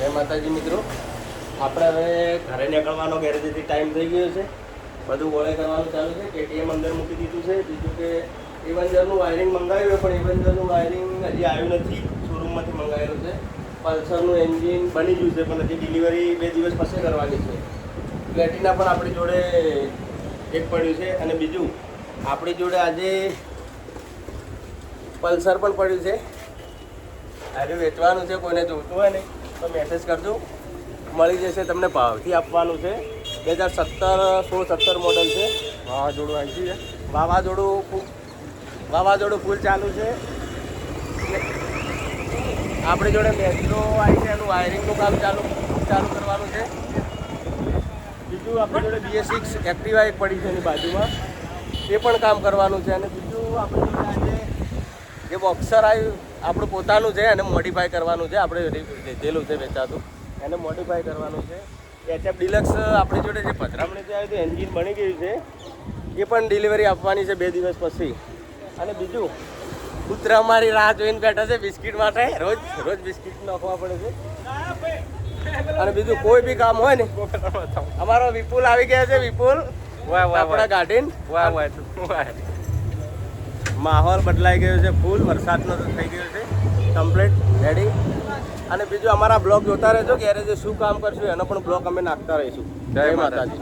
જય માતાજી મિત્રો, આપણે હવે ઘરે નીકળવાનો ગેરેજથી ટાઈમ થઈ ગયો છે. બધું ગોળે કરવાનું ચાલુ છે. કેટીએમ અંદર મૂકી દીધું છે. બીજું કે એવન્જરનું વાયરિંગ મંગાવ્યું પણ એવન્જરનું વાયરિંગ હજી આવ્યું નથી. શોરૂમમાંથી મંગાવેલું છે. પલ્સરનું એન્જિન બની ગયું છે પણ હજી ડિલિવરી 2 દિવસ પછી કરવાની છે. પ્લેટિના પણ આપણી જોડે એક પડ્યું છે અને બીજું આપણી જોડે આજે પલ્સર પણ પડ્યું છે. આજે વેચવાનું છે. કોઈને જોઈતું હોય ને તો મેસેજ કરજો, મળી જશે. તમને ભાવથી આપવાનું છે. 2017 મોડલ છે. વાવાઝોડું આવી છે. વાવાઝોડું ફૂલ ચાલુ છે. આપણી જોડે મેટ્રો આવી છે, એનું વાયરિંગનું કામ ચાલુ કરવાનું છે. બીજું આપણી જોડે BS6 એક્ટિવા એક પડી છે એની બાજુમાં, એ પણ કામ કરવાનું છે. અને બીજું આપણી જોડે આજે જે બોક્સર આવ્યું આપણું પોતાનું છે, એને મોડિફાઈ કરવાનું છે. આપણે લીધેલું છે વેચાતું, એને મોડિફાઈ કરવાનું છે. HF ડિલક્સ આપણી જોડે જે પધરામણીથી આવ્યું હતું એન્જિન બની ગયું છે, એ પણ ડિલિવરી આપવાની છે 2 દિવસ પછી. અને બીજું કૂતરા અમારી રાહ જોઈને બેઠા છે બિસ્કિટ માટે. રોજ બિસ્કિટ નાખવા પડે છે. અને બીજું કોઈ બી કામ હોય ને, અમારો વિપુલ આવી ગયા છે. વિપુલ આપણા ગાર્ડન માહોલ બદલાઈ ગયો છે. ફૂલ વરસાદનો થઈ ગયો છે કમ્પ્લીટ રેડી. અને બીજું અમારા બ્લોગ જોતા રહેજો. ગેરેજે શું કામ કરશું એનો પણ બ્લોગ અમે નાખતા રહીશું. જય માતાજી.